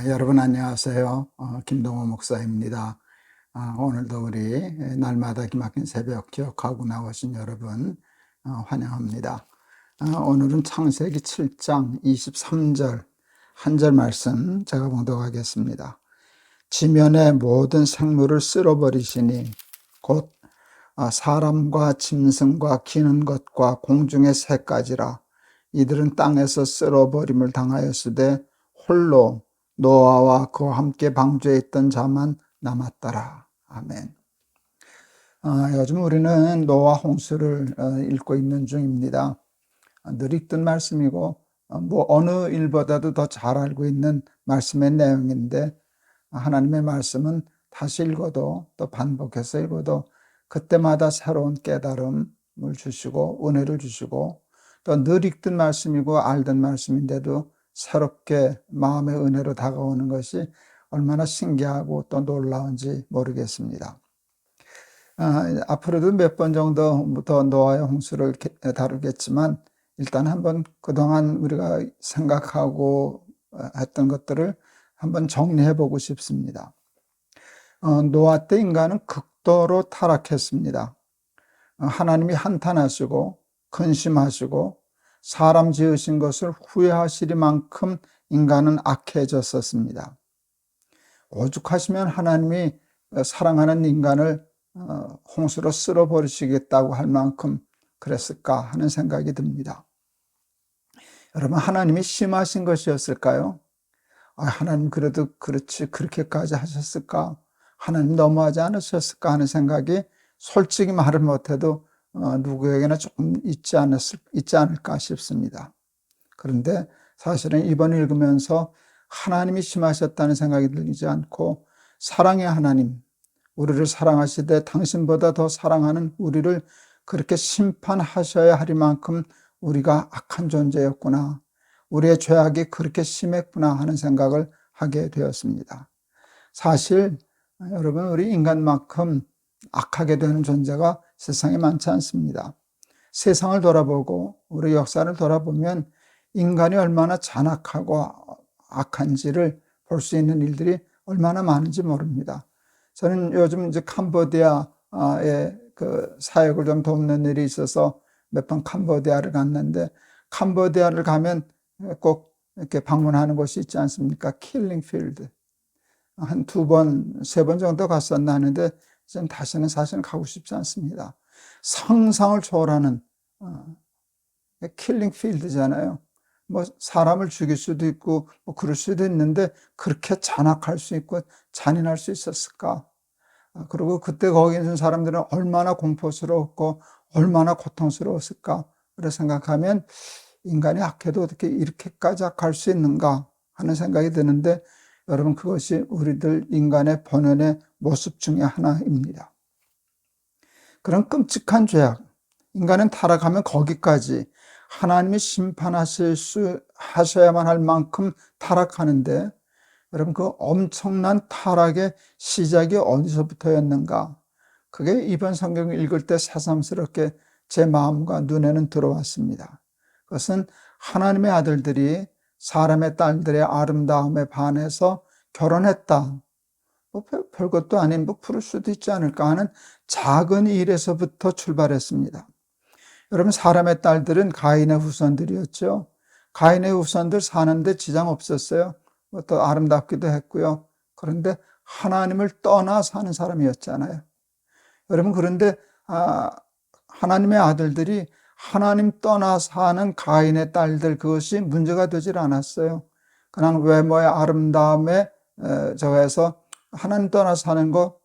여러분 안녕하세요. 김동호 목사입니다. 오늘도 우리 날마다 기막힌 새벽 기억하고 나오신 여러분 환영합니다. 오늘은 창세기 7장 23절 한 절 말씀 제가 봉독하겠습니다. 지면의 모든 생물을 쓸어버리시니 곧 사람과 짐승과 기는 것과 공중의 새까지라. 이들은 땅에서 쓸어버림을 당하였으되 홀로 노아와 그와 함께 방주에 있던 자만 남았더라. 아멘. 요즘 우리는 노아 홍수를 읽고 있는 중입니다. 늘 읽던 말씀이고 어느 일보다도 더 잘 알고 있는 말씀의 내용인데, 하나님의 말씀은 다시 읽어도 또 반복해서 읽어도 그때마다 새로운 깨달음을 주시고 은혜를 주시고, 또 늘 읽던 말씀이고 알던 말씀인데도 새롭게 마음의 은혜로 다가오는 것이 얼마나 신기하고 또 놀라운지 모르겠습니다. 앞으로도 몇 번 정도 더 노아의 홍수를 다루겠지만, 일단 한번 그동안 우리가 생각하고 했던 것들을 한번 정리해 보고 싶습니다. 노아 때 인간은 극도로 타락했습니다. 하나님이 한탄하시고 근심하시고 사람 지으신 것을 후회하시리만큼 인간은 악해졌었습니다. 오죽하시면 하나님이 사랑하는 인간을 홍수로 쓸어버리시겠다고 할 만큼 그랬을까 하는 생각이 듭니다. 여러분, 하나님이 심하신 것이었을까요? 하나님 그래도 그렇지 그렇게까지 하셨을까? 하나님 너무하지 않으셨을까 하는 생각이 솔직히 말을 못해도 누구에게나 조금 있지 않을까 싶습니다. 그런데 사실은 이번 읽으면서 하나님이 심하셨다는 생각이 들지 않고, 사랑의 하나님, 우리를 사랑하시되 당신보다 더 사랑하는 우리를 그렇게 심판하셔야 할 만큼 우리가 악한 존재였구나, 우리의 죄악이 그렇게 심했구나 하는 생각을 하게 되었습니다. 사실 여러분, 우리 인간만큼 악하게 되는 존재가 세상에 많지 않습니다. 세상을 돌아보고 우리 역사를 돌아보면 인간이 얼마나 잔악하고 악한지를 볼 수 있는 일들이 얼마나 많은지 모릅니다. 저는 요즘 이제 캄보디아의 그 사역을 좀 돕는 일이 있어서 몇 번 캄보디아를 갔는데, 캄보디아를 가면 꼭 이렇게 방문하는 곳이 있지 않습니까? 킬링 필드. 한 2번, 3번 정도 갔었나 하는데, 저는 다시는 사실 가고 싶지 않습니다. 상상을 초월하는 킬링 필드잖아요. 뭐 사람을 죽일 수도 있고 뭐 그럴 수도 있는데, 그렇게 잔악할 수 있고 잔인할 수 있었을까? 그리고 그때 거기 있는 사람들은 얼마나 공포스러웠고 얼마나 고통스러웠을까? 그래 생각하면 인간이 악해도 어떻게 이렇게까지 악할 수 있는가 하는 생각이 드는데, 여러분, 그것이 우리들 인간의 본연의 모습 중에 하나입니다. 그런 끔찍한 죄악, 인간은 타락하면 거기까지 하나님이 하셔야만 할 만큼 타락하는데, 여러분, 그 엄청난 타락의 시작이 어디서부터였는가? 그게 이번 성경을 읽을 때 새삼스럽게 제 마음과 눈에는 들어왔습니다. 그것은 하나님의 아들들이 사람의 딸들의 아름다움에 반해서 결혼했다. 뭐 별것도 아닌 뭐 그럴 수도 있지 않을까 하는 작은 일에서부터 출발했습니다. 여러분, 사람의 딸들은 가인의 후손들이었죠. 가인의 후손들 사는데 지장 없었어요. 또 아름답기도 했고요. 그런데 하나님을 떠나 사는 사람이었잖아요. 여러분, 그런데 하나님의 아들들이 하나님 떠나 사는 가인의 딸들, 그것이 문제가 되질 않았어요. 그냥 외모의 아름다움에 저해서 하나님 떠나 사는 거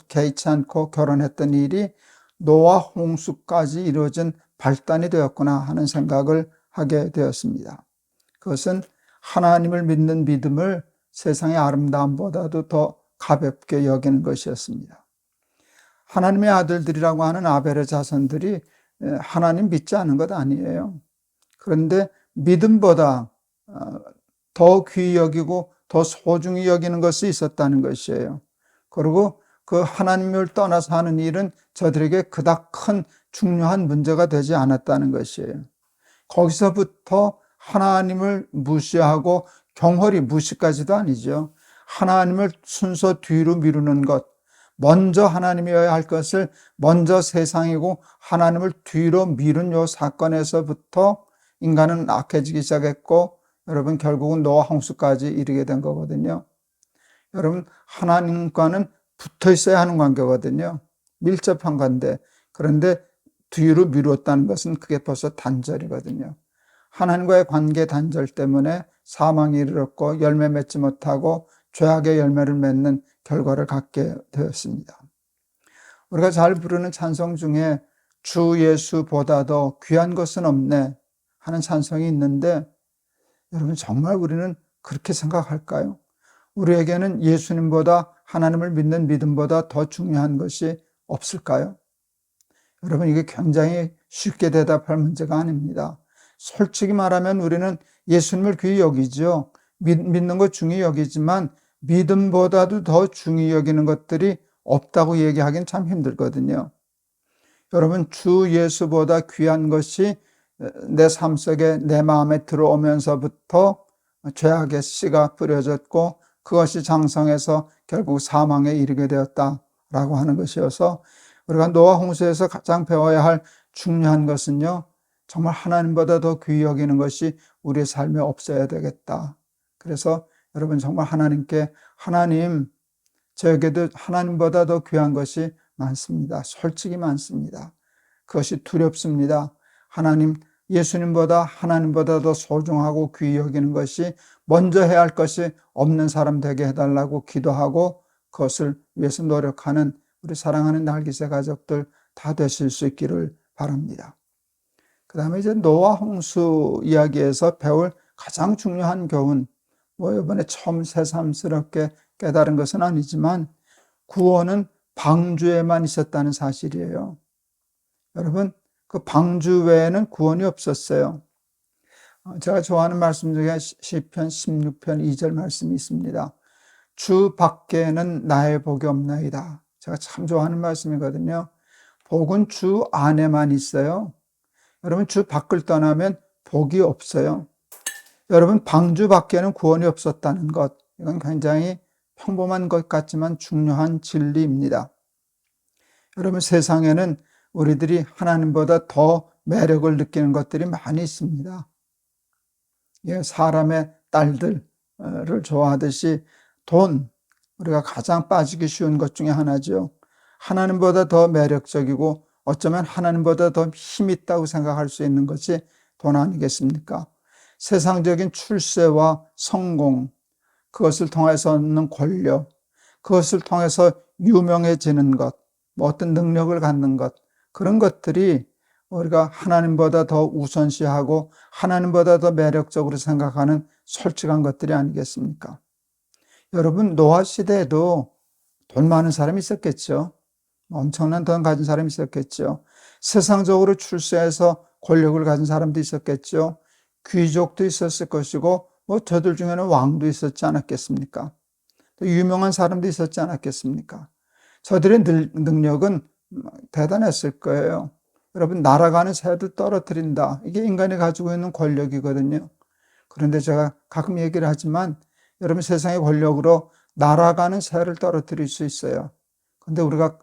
개의치 않고 결혼했던 일이 노아 홍수까지 이루어진 발단이 되었구나 하는 생각을 하게 되었습니다. 그것은 하나님을 믿는 믿음을 세상의 아름다움보다도 더 가볍게 여기는 것이었습니다. 하나님의 아들들이라고 하는 아벨의 자손들이 하나님 믿지 않은 것 아니에요. 그런데 믿음보다 더 귀히 여기고 더 소중히 여기는 것이 있었다는 것이에요. 그리고 그 하나님을 떠나서 하는 일은 저들에게 그닥 큰 중요한 문제가 되지 않았다는 것이에요. 거기서부터 하나님을 무시하고 경홀이 무시까지도 아니죠. 하나님을 순서 뒤로 미루는 것, 먼저 하나님이어야 할 것을 먼저 세상이고 하나님을 뒤로 미룬 요 사건에서부터 인간은 악해지기 시작했고, 여러분 결국은 노아 홍수까지 이르게 된 거거든요. 여러분 하나님과는 붙어 있어야 하는 관계거든요. 밀접한 건데, 그런데 뒤로 미뤘다는 것은 그게 벌써 단절이거든요. 하나님과의 관계 단절 때문에 사망이 이르렀고 열매 맺지 못하고 죄악의 열매를 맺는 결과를 갖게 되었습니다. 우리가 잘 부르는 찬송 중에 주 예수보다도 귀한 것은 없네 하는 찬송이 있는데, 여러분 정말 우리는 그렇게 생각할까요? 우리에게는 예수님보다, 하나님을 믿는 믿음보다 더 중요한 것이 없을까요? 여러분 이게 굉장히 쉽게 대답할 문제가 아닙니다. 솔직히 말하면 우리는 예수님을 귀히 여기죠. 믿는 것 중히 여기지만 믿음보다도 더 중히 여기는 것들이 없다고 얘기하기는 참 힘들거든요. 여러분 주 예수보다 귀한 것이 내 삶 속에 내 마음에 들어오면서부터 죄악의 씨가 뿌려졌고 그것이 장성해서 결국 사망에 이르게 되었다라고 하는 것이어서, 우리가 노아 홍수에서 가장 배워야 할 중요한 것은요, 정말 하나님보다 더 귀히 여기는 것이 우리의 삶에 없어야 되겠다. 그래서 여러분 정말 하나님께, 하나님, 저에게도 하나님보다 더 귀한 것이 많습니다. 솔직히 많습니다. 그것이 두렵습니다. 하나님, 예수님보다, 하나님보다 더 소중하고 귀히 여기는 것이, 먼저 해야 할 것이 없는 사람 되게 해달라고 기도하고 그것을 위해서 노력하는 우리 사랑하는 날기세 가족들 다 되실 수 있기를 바랍니다. 그 다음에 이제 노아 홍수 이야기에서 배울 가장 중요한 교훈, 이번에 처음 새삼스럽게 깨달은 것은 아니지만 구원은 방주에만 있었다는 사실이에요. 여러분, 그 방주 외에는 구원이 없었어요. 제가 좋아하는 말씀 중에 시편 16편 2절 말씀이 있습니다. 주 밖에는 나의 복이 없나이다. 제가 참 좋아하는 말씀이거든요. 복은 주 안에만 있어요. 여러분 주 밖을 떠나면 복이 없어요. 여러분 방주 밖에는 구원이 없었다는 것, 이건 굉장히 평범한 것 같지만 중요한 진리입니다. 여러분 세상에는 우리들이 하나님보다 더 매력을 느끼는 것들이 많이 있습니다. 사람의 딸들을 좋아하듯이 돈, 우리가 가장 빠지기 쉬운 것 중에 하나죠. 하나님보다 더 매력적이고 어쩌면 하나님보다 더 힘 있다고 생각할 수 있는 것이 돈 아니겠습니까? 세상적인 출세와 성공, 그것을 통해서 얻는 권력, 그것을 통해서 유명해지는 것, 어떤 능력을 갖는 것, 그런 것들이 우리가 하나님보다 더 우선시하고 하나님보다 더 매력적으로 생각하는 솔직한 것들이 아니겠습니까? 여러분 노아 시대에도 돈 많은 사람이 있었겠죠. 엄청난 돈 가진 사람이 있었겠죠. 세상적으로 출세해서 권력을 가진 사람도 있었겠죠. 귀족도 있었을 것이고 저들 중에는 왕도 있었지 않았겠습니까? 또 유명한 사람도 있었지 않았겠습니까? 저들의 능력은 대단했을 거예요. 여러분 날아가는 새도 떨어뜨린다. 이게 인간이 가지고 있는 권력이거든요. 그런데 제가 가끔 얘기를 하지만 여러분 세상의 권력으로 날아가는 새를 떨어뜨릴 수 있어요. 근데 우리가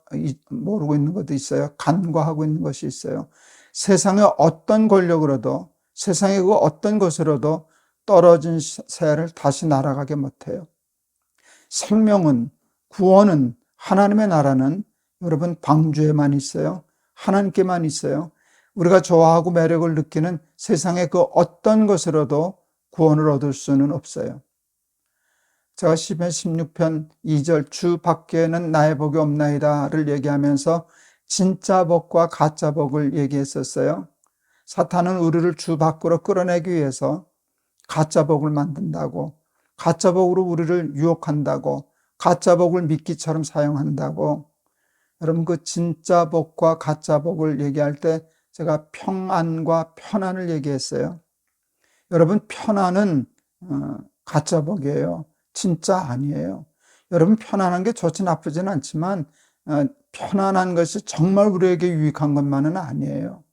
모르고 있는 것도 있어요. 간과하고 있는 것이 있어요. 세상의 어떤 권력으로도, 세상의 그 어떤 것으로도 떨어진 새를 다시 날아가게 못해요. 생명은, 구원은, 하나님의 나라는 여러분 방주에만 있어요. 하나님께만 있어요. 우리가 좋아하고 매력을 느끼는 세상의 그 어떤 것으로도 구원을 얻을 수는 없어요. 제가 시편 16편 2절 주 밖에는 나의 복이 없나이다를 얘기하면서 진짜 복과 가짜 복을 얘기했었어요. 사탄은 우리를 주 밖으로 끌어내기 위해서 가짜 복을 만든다고, 가짜 복으로 우리를 유혹한다고, 가짜 복을 미끼처럼 사용한다고. 여러분 그 진짜 복과 가짜 복을 얘기할 때 제가 평안과 편안을 얘기했어요. 여러분 편안은 가짜 복이에요. 진짜 아니에요. 여러분 편안한 게 좋지 나쁘지는 않지만 편안한 것이 정말 우리에게 유익한 것만은 아니에요.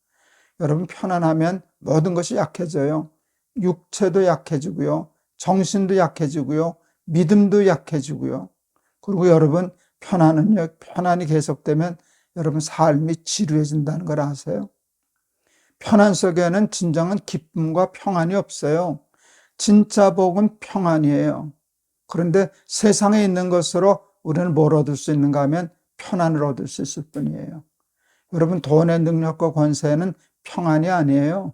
여러분 편안하면 모든 것이 약해져요. 육체도 약해지고요. 정신도 약해지고요. 믿음도 약해지고요. 그리고 여러분, 편안이 계속되면 여러분 삶이 지루해진다는 걸 아세요? 편안 속에는 진정한 기쁨과 평안이 없어요. 진짜 복은 평안이에요. 그런데 세상에 있는 것으로 우리는 뭘 얻을 수 있는가 하면 편안을 얻을 수 있을 뿐이에요. 여러분, 돈의 능력과 권세는 평안이 아니에요.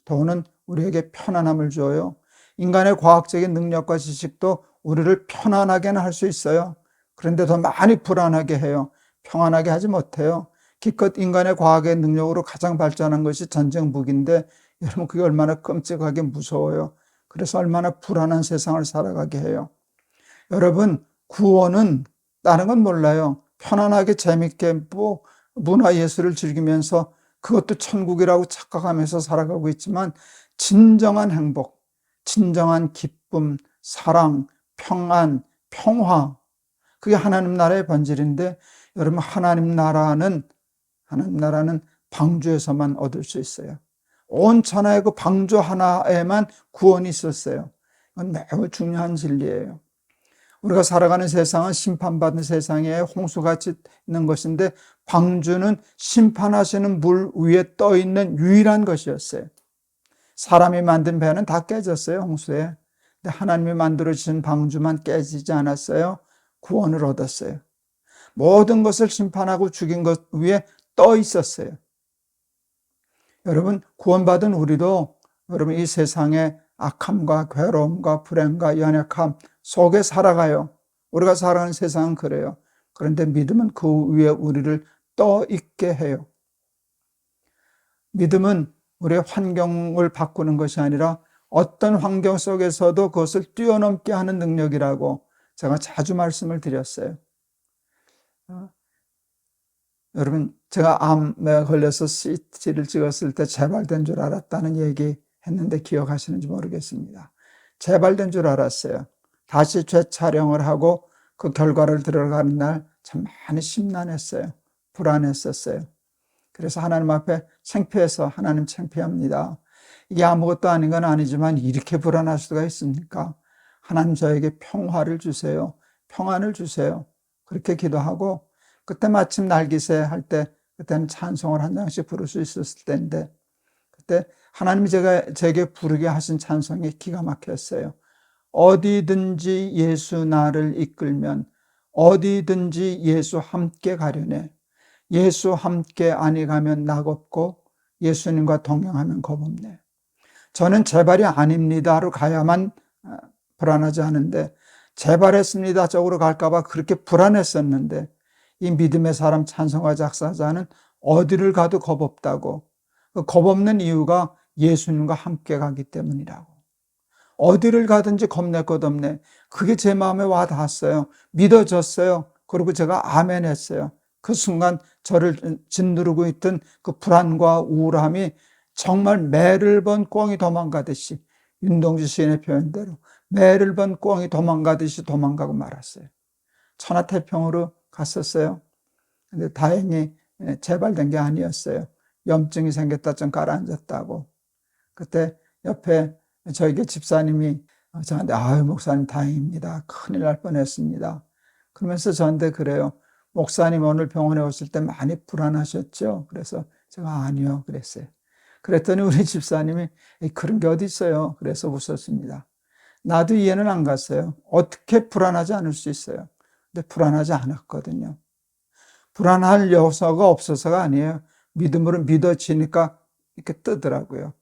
돈은 우리에게 편안함을 줘요. 인간의 과학적인 능력과 지식도 우리를 편안하게는 할 수 있어요. 그런데 더 많이 불안하게 해요. 평안하게 하지 못해요. 기껏 인간의 과학의 능력으로 가장 발전한 것이 전쟁 무기인데 여러분, 그게 얼마나 끔찍하게 무서워요. 그래서 얼마나 불안한 세상을 살아가게 해요. 여러분, 구원은 다른 건 몰라요. 편안하게 재밌게 문화예술을 즐기면서 그것도 천국이라고 착각하면서 살아가고 있지만 진정한 행복, 진정한 기쁨, 사랑, 평안, 평화, 그게 하나님 나라의 본질인데 여러분, 하나님 나라는 방주에서만 얻을 수 있어요. 온 천하의 그 방주 하나에만 구원이 있었어요. 이건 매우 중요한 진리예요. 우리가 살아가는 세상은 심판받는 세상에 홍수같이 있는 것인데 방주는 심판하시는 물 위에 떠 있는 유일한 것이었어요. 사람이 만든 배는 다 깨졌어요, 홍수에. 근데 하나님이 만들어주신 방주만 깨지지 않았어요. 구원을 얻었어요. 모든 것을 심판하고 죽인 것 위에 떠 있었어요. 여러분, 구원받은 우리도 여러분 이 세상의 악함과 괴로움과 불행과 연약함 속에 살아가요. 우리가 살아가는 세상은 그래요. 그런데 믿음은 그 위에 우리를 떠 있게 해요. 믿음은 우리의 환경을 바꾸는 것이 아니라 어떤 환경 속에서도 그것을 뛰어넘게 하는 능력이라고 제가 자주 말씀을 드렸어요. 여러분, 제가 암에 걸려서 CT를 찍었을 때 재발된 줄 알았다는 얘기 했는데 기억하시는지 모르겠습니다. 재발된 줄 알았어요. 다시 재촬영을 하고 그 결과를 들어가는 날 참 많이 심란했어요. 불안했었어요. 그래서 하나님 앞에 창피해서 하나님 창피합니다. 이게 아무것도 아닌 건 아니지만 이렇게 불안할 수가 있습니까? 하나님 저에게 평화를 주세요. 평안을 주세요. 그렇게 기도하고 그때 마침 날기세 할 때 그때는 찬송을 한 장씩 부를 수 있었을 때인데 그때 하나님이 제게 부르게 하신 찬송이 기가 막혔어요. 어디든지 예수 나를 이끌면 어디든지 예수 함께 가려네. 예수 함께 아니 가면 낙없고 예수님과 동행하면 겁없네. 저는 재발이 아닙니다로 가야만 불안하지 않은데 재발했습니다 쪽으로 갈까 봐 그렇게 불안했었는데 이 믿음의 사람 찬송가 작사자는 어디를 가도 겁없다고. 그 겁없는 이유가 예수님과 함께 가기 때문이라고. 어디를 가든지 겁낼 것 없네. 그게 제 마음에 와 닿았어요. 믿어졌어요. 그리고 제가 아멘 했어요. 그 순간 저를 짓누르고 있던 그 불안과 우울함이 정말 매를 번 꿩이 도망가듯이, 윤동주 시인의 표현대로 매를 번 꿩이 도망가듯이 도망가고 말았어요. 천하태평으로 갔었어요. 근데 다행히 재발된 게 아니었어요. 염증이 생겼다 좀 가라앉았다고. 그때 옆에 저에게 집사님이 저한테 아유 목사님 다행입니다. 큰일 날 뻔했습니다. 그러면서 저한테 그래요. 목사님 오늘 병원에 오실 때 많이 불안하셨죠? 그래서 제가 아니요 그랬어요. 그랬더니 우리 집사님이 그런 게 어디 있어요? 그래서 웃었습니다. 나도 이해는 안 갔어요. 어떻게 불안하지 않을 수 있어요? 근데 불안하지 않았거든요. 불안할 요소가 없어서가 아니에요. 믿음으로 믿어지니까 이렇게 뜨더라고요.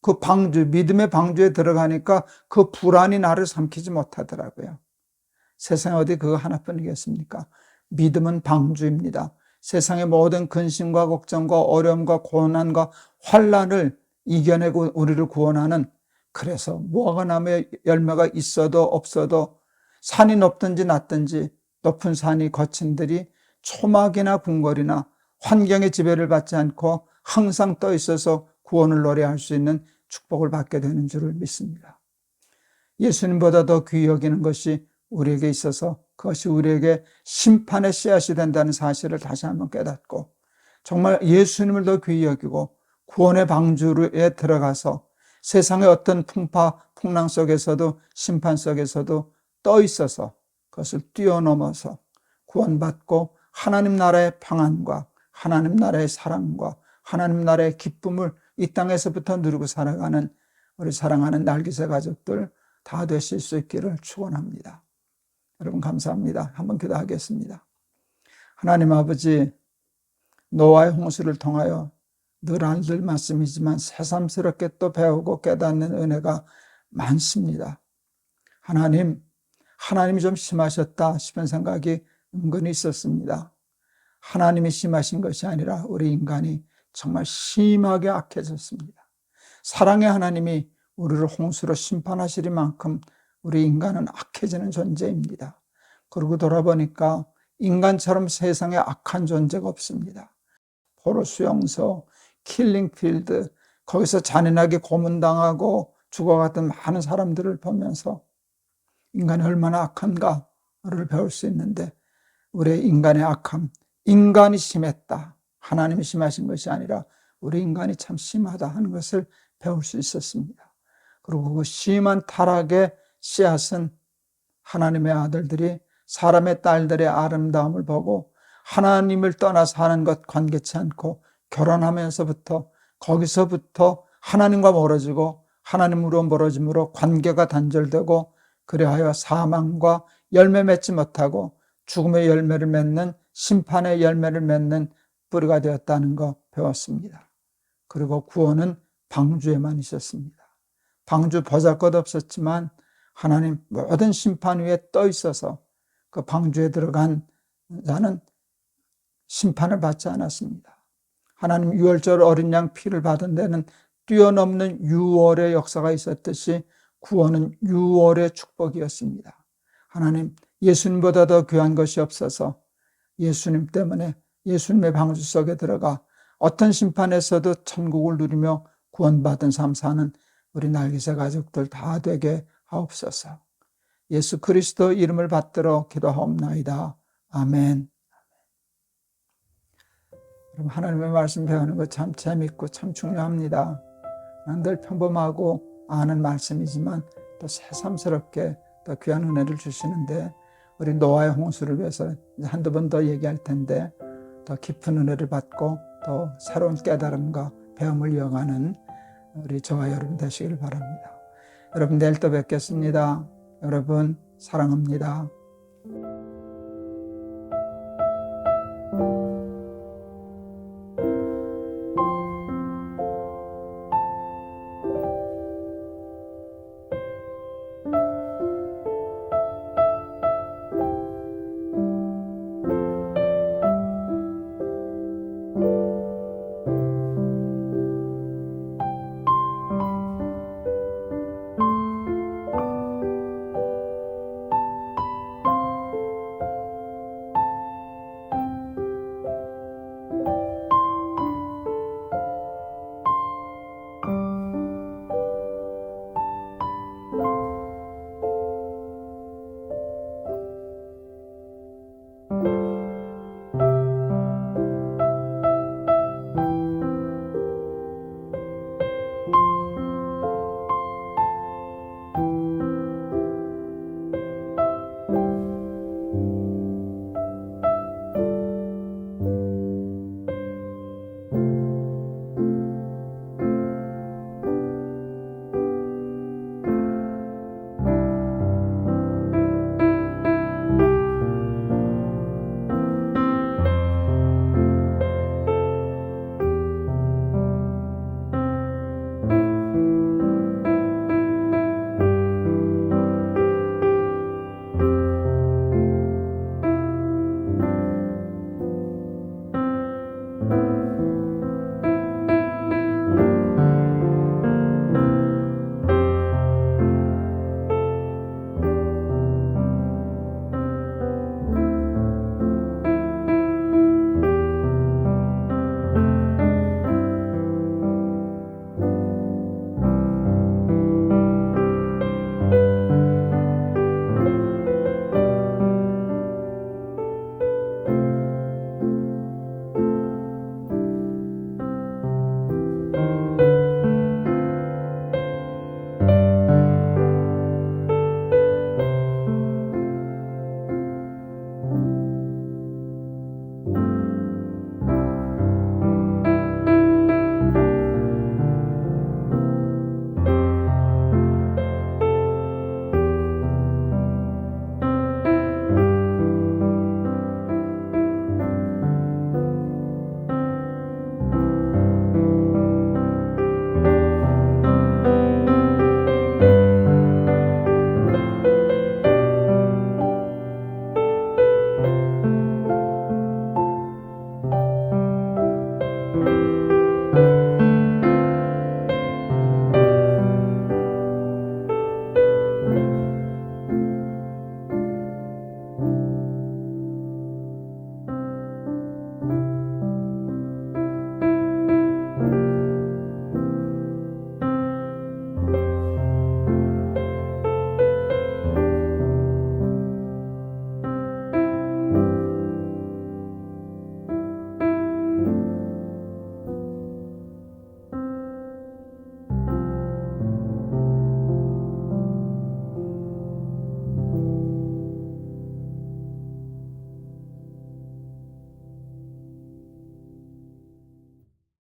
그 방주, 믿음의 방주에 들어가니까 그 불안이 나를 삼키지 못하더라고요. 세상에 어디 그거 하나뿐이겠습니까? 믿음은 방주입니다. 세상의 모든 근심과 걱정과 어려움과 고난과 환난을 이겨내고 우리를 구원하는, 그래서 무화과 나무에 열매가 있어도 없어도 산이 높든지 낮든지 높은 산이 거친들이 초막이나 궁궐이나 환경의 지배를 받지 않고 항상 떠 있어서 구원을 노래할 수 있는 축복을 받게 되는 줄을 믿습니다. 예수님보다 더 귀히 여기는 것이 우리에게 있어서 그것이 우리에게 심판의 씨앗이 된다는 사실을 다시 한번 깨닫고 정말 예수님을 더 귀히 여기고 구원의 방주에 들어가서 세상의 어떤 풍파, 풍랑 속에서도 심판 속에서도 떠 있어서 그것을 뛰어넘어서 구원받고 하나님 나라의 평안과 하나님 나라의 사랑과 하나님 나라의 기쁨을 이 땅에서부터 누리고 살아가는 우리 사랑하는 날기새 가족들 다 되실 수 있기를 축원합니다. 여러분 감사합니다. 한번 기도하겠습니다. 하나님 아버지, 노아의 홍수를 통하여 늘 알들 말씀이지만 새삼스럽게 또 배우고 깨닫는 은혜가 많습니다. 하나님이 좀 심하셨다 싶은 생각이 은근히 있었습니다. 하나님이 심하신 것이 아니라 우리 인간이 정말 심하게 악해졌습니다. 사랑의 하나님이 우리를 홍수로 심판하시리만큼 우리 인간은 악해지는 존재입니다. 그러고 돌아보니까 인간처럼 세상에 악한 존재가 없습니다. 포로 수용소, 킬링필드, 거기서 잔인하게 고문당하고 죽어갔던 많은 사람들을 보면서 인간이 얼마나 악한가를 배울 수 있는데, 우리 인간의 악함, 인간이 심했다, 하나님이 심하신 것이 아니라 우리 인간이 참 심하다 하는 것을 배울 수 있었습니다. 그리고 그 심한 타락의 씨앗은 하나님의 아들들이 사람의 딸들의 아름다움을 보고 하나님을 떠나 사는 것 관계치 않고 결혼하면서부터 거기서부터 하나님과 멀어지고 하나님으로 멀어짐으로 관계가 단절되고 그리하여 사망과 열매 맺지 못하고 죽음의 열매를 맺는, 심판의 열매를 맺는 뿌리가 되었다는 거 배웠습니다. 그리고 구원은 방주에만 있었습니다. 방주 보잘것없었지만 하나님 모든 심판 위에 떠 있어서 그 방주에 들어간 자는 심판을 받지 않았습니다. 하나님 유월절 어린 양 피를 받은 데는 뛰어넘는 유월의 역사가 있었듯이 구원은 유월의 축복이었습니다. 하나님, 예수님보다 더 귀한 것이 없어서 예수님 때문에 예수님의 방주 속에 들어가 어떤 심판에서도 천국을 누리며 구원받은 삶 사는 우리 날기새 가족들 다 되게 하옵소서. 예수 그리스도 이름을 받들어 기도하옵나이다. 아멘. 여러분, 하나님의 말씀 배우는 거 참 재밌고 참 중요합니다. 늘 평범하고 아는 말씀이지만 또 새삼스럽게 또 귀한 은혜를 주시는데, 우리 노아의 홍수를 위해서 한두 번 더 얘기할 텐데 더 깊은 은혜를 받고 또 새로운 깨달음과 배움을 이어가는 우리 저와 여러분 되시길 바랍니다. 여러분, 내일 또 뵙겠습니다. 여러분 사랑합니다.